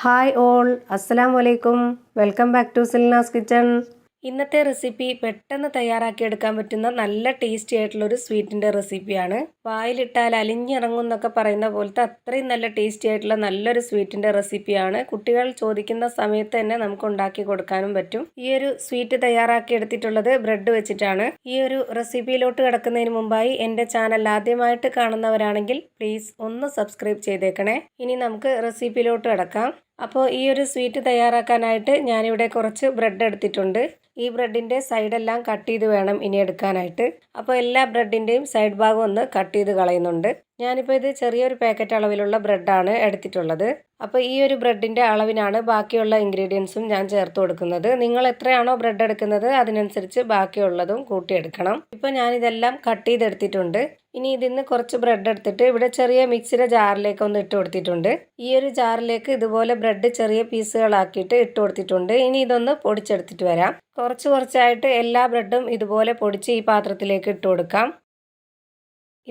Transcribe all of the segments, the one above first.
Hi all, അസ്സലാമു അലൈക്കും. Welcome back to Silnas kitchen. ഇന്നത്തെ റെസിപ്പി പെട്ടെന്ന് തയ്യാറാക്കിയെടുക്കാൻ പറ്റുന്ന നല്ല ടേസ്റ്റി ആയിട്ടുള്ളൊരു സ്വീറ്റിൻ്റെ റെസിപ്പിയാണ്. വായിലിട്ടാൽ അലിഞ്ഞിറങ്ങും എന്നൊക്കെ പറയുന്ന പോലത്തെ അത്രയും നല്ല ടേസ്റ്റി ആയിട്ടുള്ള നല്ലൊരു സ്വീറ്റിൻ്റെ റെസിപ്പിയാണ്. കുട്ടികൾ ചോദിക്കുന്ന സമയത്ത് തന്നെ നമുക്ക് ഉണ്ടാക്കി കൊടുക്കാനും പറ്റും. ഈ ഒരു സ്വീറ്റ് തയ്യാറാക്കി എടുത്തിട്ടുള്ളത് ബ്രെഡ് വെച്ചിട്ടാണ്. ഈ ഒരു റെസിപ്പിയിലോട്ട് കിടക്കുന്നതിന് മുമ്പായി എൻ്റെ ചാനൽ ആദ്യമായിട്ട് കാണുന്നവരാണെങ്കിൽ പ്ലീസ് ഒന്ന് സബ്സ്ക്രൈബ് ചെയ്തേക്കണേ. ഇനി നമുക്ക് റെസിപ്പിയിലോട്ട് കിടക്കാം. അപ്പോൾ ഈ ഒരു സ്വീറ്റ് തയ്യാറാക്കാനായിട്ട് ഞാനിവിടെ കുറച്ച് ബ്രെഡ് എടുത്തിട്ടുണ്ട്. ഈ ബ്രെഡിൻ്റെ സൈഡെല്ലാം കട്ട് ചെയ്ത് വേണം ഇനി എടുക്കാനായിട്ട്. അപ്പോൾ എല്ലാ ബ്രെഡിൻ്റെയും സൈഡ് ഭാഗം ഒന്ന് കട്ട് ചെയ്ത് കളയുന്നുണ്ട്. ഞാനിപ്പോൾ ഇത് ചെറിയൊരു പാക്കറ്റ് അളവിലുള്ള ബ്രെഡാണ് എടുത്തിട്ടുള്ളത്. അപ്പോൾ ഈ ഒരു ബ്രെഡിൻ്റെ അളവിനാണ് ബാക്കിയുള്ള ഇൻഗ്രീഡിയൻസും ഞാൻ ചേർത്ത് കൊടുക്കുന്നത്. നിങ്ങൾ എത്രയാണോ ബ്രെഡ് എടുക്കുന്നത് അതിനനുസരിച്ച് ബാക്കിയുള്ളതും കൂട്ടിയെടുക്കണം. ഇപ്പോൾ ഞാനിതെല്ലാം കട്ട് ചെയ്തെടുത്തിട്ടുണ്ട്. ഇനി ഇതിന്ന് കുറച്ച് ബ്രെഡ് എടുത്തിട്ട് ഇവിടെ ചെറിയ മിക്സിയുടെ ജാറിലേക്ക് ഒന്ന് ഇട്ട് കൊടുത്തിട്ടുണ്ട്. ഈ ഒരു ജാറിലേക്ക് ഇതുപോലെ ബ്രെഡ് ചെറിയ പീസുകളാക്കിയിട്ട് ഇട്ട് കൊടുത്തിട്ടുണ്ട്. ഇനി ഇതൊന്ന് പൊടിച്ചെടുത്തിട്ട് വരാം. കുറച്ചായിട്ട് എല്ലാ ബ്രെഡും ഇതുപോലെ പൊടിച്ച് ഈ പാത്രത്തിലേക്ക് ഇട്ട് കൊടുക്കാം.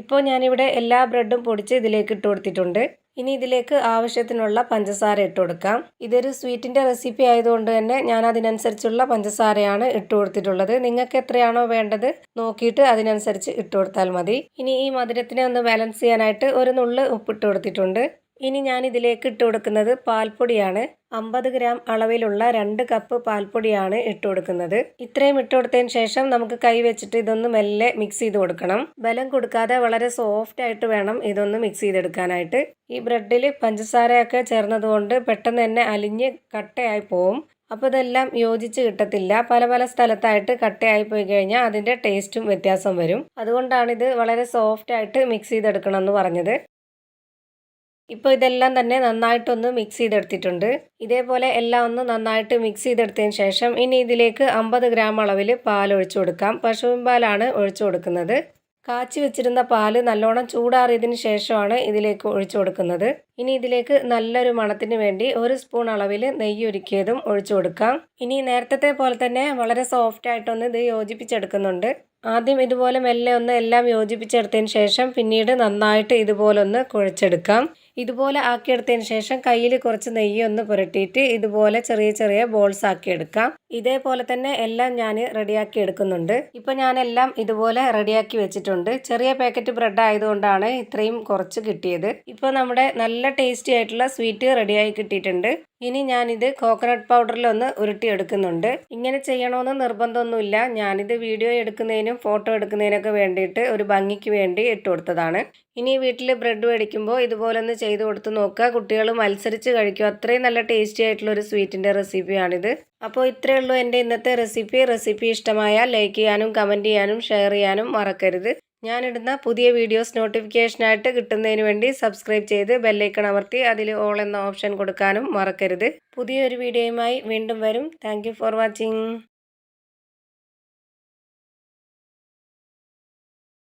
ഇപ്പോൾ ഞാനിവിടെ എല്ലാ ബ്രെഡും പൊടിച്ച് ഇതിലേക്ക് ഇട്ട് കൊടുത്തിട്ടുണ്ട്. ഇനി ഇതിലേക്ക് ആവശ്യത്തിനുള്ള പഞ്ചസാര ഇട്ട് കൊടുക്കാം. ഇതൊരു സ്വീറ്റിൻ്റെ റെസിപ്പി ആയതുകൊണ്ട് തന്നെ ഞാൻ അതിനനുസരിച്ചുള്ള പഞ്ചസാരയാണ് ഇട്ട് കൊടുത്തിട്ടുള്ളത്. നിങ്ങൾക്ക് എത്രയാണോ വേണ്ടത് നോക്കിയിട്ട് അതിനനുസരിച്ച് ഇട്ട് കൊടുത്താൽ മതി. ഇനി ഈ മധുരത്തിനെ ഒന്ന് ബാലൻസ് ചെയ്യാനായിട്ട് ഒരു നുള്ള് ഉപ്പിട്ട് കൊടുത്തിട്ടുണ്ട്. ഇനി ഞാൻ ഇതിലേക്ക് ഇട്ട് കൊടുക്കുന്നത് പാൽപ്പൊടിയാണ്. 50 ഗ്രാം അളവിലുള്ള 2 കപ്പ് പാൽപ്പൊടിയാണ് ഇട്ട് കൊടുക്കുന്നത്. ഇത്രയും ഇട്ട് കൊടുത്തതിന് ശേഷം നമുക്ക് കൈ വെച്ചിട്ട് ഇതൊന്ന് മെല്ലെ മിക്സ് ചെയ്ത് കൊടുക്കണം. ബലം കൊടുക്കാതെ വളരെ സോഫ്റ്റ് ആയിട്ട് വേണം ഇതൊന്ന് മിക്സ് ചെയ്തെടുക്കാനായിട്ട്. ഈ ബ്രെഡിൽ പഞ്ചസാരയൊക്കെ ചേർന്നതുകൊണ്ട് പെട്ടെന്ന് തന്നെ അലിഞ്ഞ് കട്ടയായി പോവും. അപ്പോൾ ഇതെല്ലാം യോജിച്ച് കിട്ടത്തില്ല. പല സ്ഥലത്തായിട്ട് കട്ടയായി പോയി കഴിഞ്ഞാൽ അതിൻ്റെ ടേസ്റ്റും വ്യത്യാസം വരും. അതുകൊണ്ടാണിത് വളരെ സോഫ്റ്റ് ആയിട്ട് മിക്സ് ചെയ്തെടുക്കണം എന്ന് പറഞ്ഞത്. ഇപ്പോൾ ഇതെല്ലാം തന്നെ നന്നായിട്ടൊന്ന് മിക്സ് ചെയ്തെടുത്തിട്ടുണ്ട്. ഇതേപോലെ എല്ലാം ഒന്ന് നന്നായിട്ട് മിക്സ് ചെയ്തെടുത്തതിന് ശേഷം ഇനി ഇതിലേക്ക് 50 ഗ്രാം അളവിൽ പാൽ ഒഴിച്ചു കൊടുക്കാം. പശുവിൻ പാലാണ് ഒഴിച്ചു കൊടുക്കുന്നത്. കാച്ചി വെച്ചിരുന്ന പാല് നല്ലോണം ചൂടാറിയതിന് ശേഷമാണ് ഇതിലേക്ക് ഒഴിച്ചു കൊടുക്കുന്നത്. ഇനി ഇതിലേക്ക് നല്ലൊരു മണത്തിന് വേണ്ടി 1 സ്പൂൺ അളവിൽ നെയ്യ് ഉരുക്കിയതും ഒഴിച്ചു കൊടുക്കാം. ഇനി നേരത്തെ പോലെ തന്നെ വളരെ സോഫ്റ്റ് ആയിട്ടൊന്ന് ഇത് യോജിപ്പിച്ചെടുക്കുന്നുണ്ട്. ആദ്യം ഇതുപോലെ മെല്ലെ ഒന്ന് എല്ലാം യോജിപ്പിച്ചെടുത്തതിന് ശേഷം പിന്നീട് നന്നായിട്ട് ഇതുപോലെ ഒന്ന് കുഴച്ചെടുക്കാം. ഇതുപോലെ ആക്കിയെടുത്തതിന് ശേഷം കയ്യിൽ കുറച്ച് നെയ്യ് ഒന്ന് പുരട്ടിയിട്ട് ഇതുപോലെ ചെറിയ ബോൾസ് ആക്കി എടുക്കാം. ഇതേപോലെ തന്നെ എല്ലാം ഞാൻ റെഡിയാക്കി എടുക്കുന്നുണ്ട്. ഇപ്പോൾ ഞാനെല്ലാം ഇതുപോലെ റെഡിയാക്കി വെച്ചിട്ടുണ്ട്. ചെറിയ പാക്കറ്റ് ബ്രെഡ് ആയതുകൊണ്ടാണ് ഇത്രയും കുറച്ച് കിട്ടിയത്. ഇപ്പോൾ നമ്മുടെ നല്ല ടേസ്റ്റി ആയിട്ടുള്ള സ്വീറ്റ് റെഡിയായി കിട്ടിയിട്ടുണ്ട്. ഇനി ഞാനിത് കോക്കനട്ട് പൗഡറിൽ ഒന്ന് ഉരുട്ടിയെടുക്കുന്നുണ്ട്. ഇങ്ങനെ ചെയ്യണമെന്ന് നിർബന്ധമൊന്നുമില്ല. ഞാനിത് വീഡിയോ എടുക്കുന്നതിനും ഫോട്ടോ എടുക്കുന്നതിനൊക്കെ വേണ്ടിയിട്ട് ഒരു ഭംഗിക്ക് വേണ്ടി ഇട്ട് കൊടുത്തതാണ്. ഇനി വീട്ടിൽ ബ്രെഡ് മേടിക്കുമ്പോൾ ഇതുപോലൊന്ന് ചെയ്ത് കൊടുത്ത് നോക്കുക. കുട്ടികൾ മത്സരിച്ച് കഴിക്കും. അത്രയും നല്ല ടേസ്റ്റി ആയിട്ടുള്ള ഒരു സ്വീറ്റിൻ്റെ റെസിപ്പിയാണിത്. അപ്പോൾ ഇത്രയേ ഉള്ളൂ എൻ്റെ ഇന്നത്തെ റെസിപ്പി ഇഷ്ടമായാൽ ലൈക്ക് ചെയ്യാനും കമൻറ്റ് ചെയ്യാനും ഷെയർ ചെയ്യാനും മറക്കരുത്. ഞാനിടുന്ന പുതിയ വീഡിയോസ് നോട്ടിഫിക്കേഷനായിട്ട് കിട്ടുന്നതിന് വേണ്ടി സബ്സ്ക്രൈബ് ചെയ്ത് ബെല്ലൈക്കൺ അമർത്തി അതിൽ ഓൾ എന്ന ഓപ്ഷൻ കൊടുക്കാനും മറക്കരുത്. പുതിയൊരു വീഡിയോയുമായി വീണ്ടും വരും. Thank you for watching.